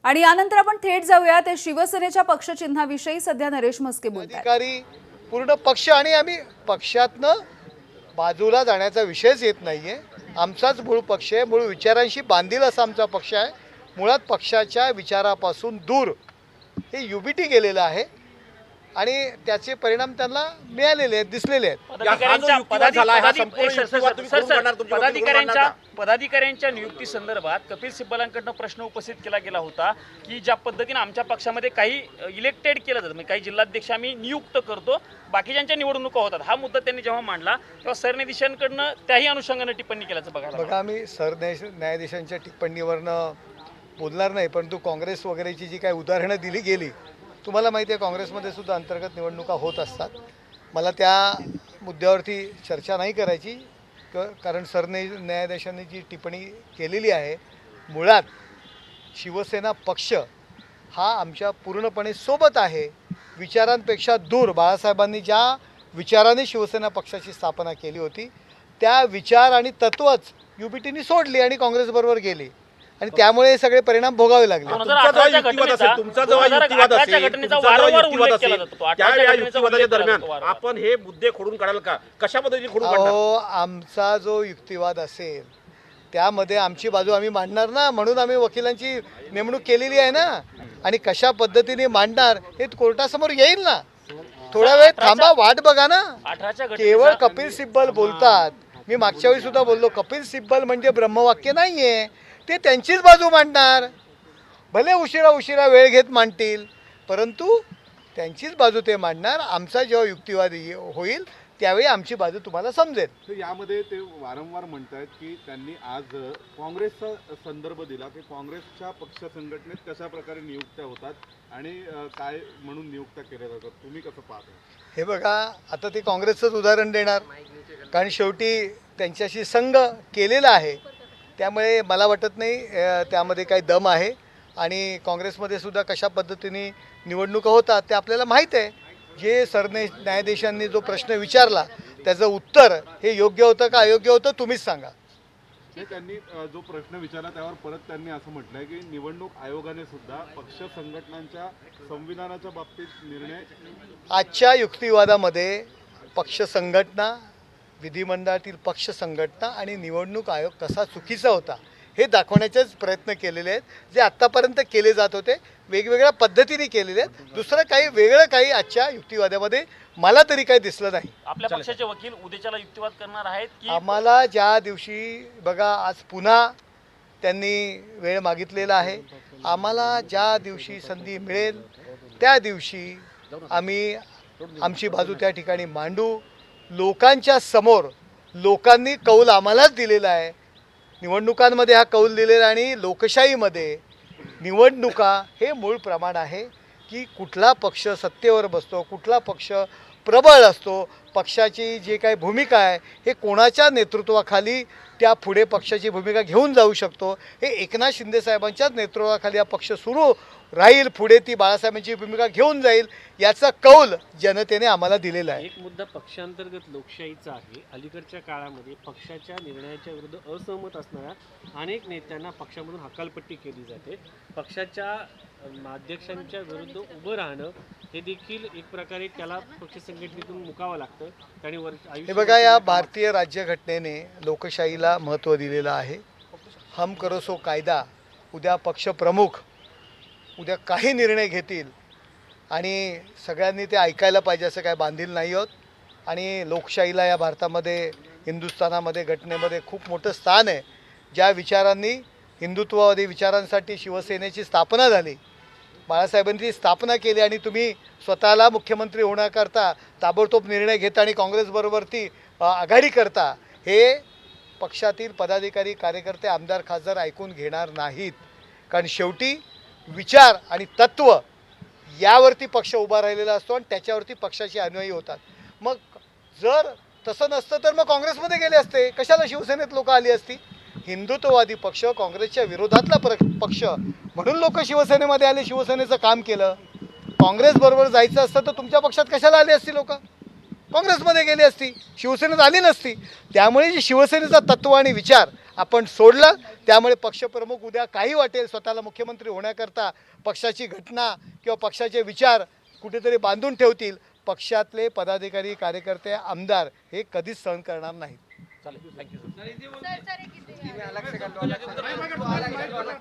आणि यानंतर आपण थेट जाऊया ते शिवसेनेच्या पक्षचिन्हाविषयी सध्या नरेश म्हस्के बोलतात। अधिकारी पूर्ण पक्ष आणि आम्ही पक्षातनं बाजूला जाण्याचा विषयच येत नाहीये। आमचाच मूळ पक्ष आहे, मूळ विचारांशी बांधील असा आमचा पक्ष आहे। मुळात पक्षाच्या विचारापासून दूर हे युबीटी गेलेलं आहे आणि त्याचे परिणाम त्यांना मिळालेले आहेत, दिसलेले आहेत। पदाधिकाऱ्यांच्या नियुक्ती संदर्भात कपिल सिब्बलांकडून प्रश्न उपस्थित केला गेला होता की ज्या पद्धतीने आमच्या पक्षामध्ये काही इलेक्टेड केलं जातं, म्हणजे काही जिल्हाध्यक्ष आम्ही नियुक्त करतो, बाकीच्यांच्या निवडणुका होतात, हा मुद्दा त्यांनी जेव्हा मांडला तेव्हा सरन्यायाधीशांकडून त्याही अनुषंगाने टिप्पणी केल्याचं बघा। आम्ही सरन्यायाधीशांच्या टिप्पणीवरनं बोलणार नाही, परंतु काँग्रेस वगैरेची जी काही उदाहरणं दिली गेली, तुम्हाला माहिती आहे काँग्रेसमध्ये सुद्धा अंतर्गत निवडणुका होत असतात। मला त्या मुद्द्यावरती चर्चा नाही करायची, कारण सरन्यायाधीशांनी जी टिप्पणी केलेली आहे, मुळात शिवसेना पक्ष हा आमच्या पूर्णपणे सोबत आहे। विचारांपेक्षा दूर बाळासाहेबांनी ज्या विचाराने शिवसेना पक्षाची स्थापना केली होती त्या विचार आणि तत्वच युबीटीने सोडली आणि काँग्रेसबरोबर गेली आणि त्यामुळे हे सगळे परिणाम भोगावे लागले। आपण हे मुद्दे खोडून काढाल का, कशा पद्धतीने खोडून काढणार? आमचा जो युक्तिवाद असेल त्यामध्ये आमची बाजू आम्ही मांडणार ना, म्हणून आम्ही वकिलांची नेमणूक केलेली आहे ना, आणि कशा पद्धतीने मांडणार हे कोर्टासमोर येईल ना। थोडा वेळ थांबा, वाट बघा ना। केवळ कपिल सिब्बल बोलतात, मी मागच्या वेळी सुद्धा बोललो, कपिल सिब्बल म्हणजे ब्रह्मवाक्य नाहीये, ते त्यांचीच बाजू मांडणार, भले उशिरा वेळ घेत मांडतील, परंतु त्यांचीच बाजू ते मांडणार। आमचा जेव्हा युक्तिवाद होईल त्यावेळी आमची बाजू तुम्हाला समजेल। तर यामध्ये ते वारंवार म्हणतात की त्यांनी आज काँग्रेसचा संदर्भ दिला की काँग्रेसच्या पक्ष संघटनेत कशा प्रकारे नियुक्त्या होतात आणि काय म्हणून नियुक्त्या केल्या जातात, तुम्ही कसं पाहता? हे बघा, आता ते काँग्रेसचंच उदाहरण देणार, कारण शेवटी त्यांच्याशी संघ केलेला आहे, त्यामुळे मला वाटत नाही त्यामध्ये काही दम आहे। आणि काँग्रेसमध्ये सुद्धा कशा पद्धतीने निवडणुका होतात ते आपल्याला माहीत आहे। जे सरन्यायाधीशांनी जो प्रश्न विचारला त्याचं उत्तर हे योग्य होतं का अयोग्य होतं तुम्हीच सांगा। त्यांनी जो प्रश्न विचारला त्यावर परत त्यांनी असं म्हटलंय की निवडणूक आयोगाने सुद्धा पक्ष संघटनांच्या संविधानाच्या बाबतीत निर्णय, आजच्या युक्तिवादामध्ये पक्ष संघटना, विधिमंडळातील पक्ष संघटना आणि निवडणूक आयोग कसा चुकीचा होता हे दाखवण्याचेच प्रयत्न केलेले आहेत, जे आत्तापर्यंत केले जात होते वेगवेगळ्या पद्धतीने केलेले आहेत। दुसरं काही वेगळं काही आजच्या युक्तिवादामध्ये मला तरी काही दिसलं नाही। आपल्या पक्षाचे वकील उद्याच्याला युक्तिवाद करणार आहेत की आम्हाला ज्या दिवशी बघा, आज पुन्हा त्यांनी वेळ मागितलेला आहे, आम्हाला ज्या दिवशी संधी मिळेल त्या दिवशी आम्ही आमची बाजू त्या ठिकाणी मांडू। लोकांच्या समोर लोकांनी कौल आम्हालाच दिलेला आहे, निवडणुकांमध्ये हा कौल दिलेला, आणि लोकशाहीमध्ये निवडणुका हे मूळ प्रमाण आहे की कुठला पक्ष सत्तेवर बसतो, कुठला पक्ष प्रबळ असतो, पक्षाची जी काही भूमिका आहे हे कोणाच्या नेतृत्वाखाली त्या पुढे पक्षाची भूमिका घेऊन जाऊ शकतो, हे एकनाथ शिंदे साहेबांच्याच नेतृत्वाखाली हा पक्ष सुरू राहील, पुढे ती बाळासाहेबांची भूमिका घेऊन जाईल, याचा कौल जनतेने आम्हाला दिलेला आहे। एक मुद्दा पक्षांतर्गत लोकशाहीचा आहे। अलीकडच्या काळामध्ये पक्षाच्या निर्णयाच्या विरुद्ध असहमत असणाऱ्या अनेक नेत्यांना पक्षामधून हकालपट्टी केली जाते। पक्षाच्या अध्यक्षांच्या विरुद्ध उभं राहणं हे देखील एक प्रकारे त्याला पक्ष संघटनेतून मुकावं लागतं। हे बघा, या भारतीय राज्यघटनेने लोकशाहीला महत्त्व दिलेलं आहे। हम करो सो कायदा, उद्या पक्षप्रमुख उद्या काही निर्णय घेतील आणि सगळ्यांनी ते ऐकायला पाहिजे असं काय बांधील नाही आहोत। आणि लोकशाहीला या भारतामध्ये, हिंदुस्थानामध्ये, घटनेमध्ये खूप मोठं स्थान आहे। ज्या विचारांनी, हिंदुत्ववादी विचारांसाठी शिवसेनेची स्थापना झाली, बाळासाहेबांची स्थापना केली, आणि तुम्ही स्वतःला मुख्यमंत्री होण्याकरता ताबडतोब निर्णय घेता आणि काँग्रेसबरोबर ती आघाडी करता, हे पक्षातील पदाधिकारी, कार्यकर्ते, आमदार, खासदार ऐकून घेणार नाहीत। कारण शेवटी विचार आणि तत्व यावरती पक्ष उभा राहिलेला असतो आणि त्याच्यावरती पक्षाचे अनुयायी होतात। मग जर तसं नसतं तर मग काँग्रेसमध्ये गेले असते, कशाला शिवसेनेत लोक आली असती? हिंदुत्ववादी पक्ष, काँग्रेसच्या विरोधातला पक्ष म्हणून लोक शिवसेनेमध्ये आले, शिवसेनेचं काम केलं। काँग्रेसबरोबर जायचं असतं तर तुमच्या पक्षात कशाला आली असती लोक? काँग्रेसमध्ये गेली असती, शिवसेनेत आली नसती। त्यामुळे जी शिवसेनेचा तत्व आणि विचार आपण सोडलं. त्यामुळे पक्षप्रमुख उद्या काही वाटेल स्वतःला मुख्यमंत्री होण्याकरता पक्षाची घटना किंवा पक्षाचे विचार कुठेतरी बांधून ठेवतील. पक्षातले पदाधिकारी, कार्यकर्ते, आमदार हे कधीच सहन करणार नाहीत. चालेल, थँक्यू.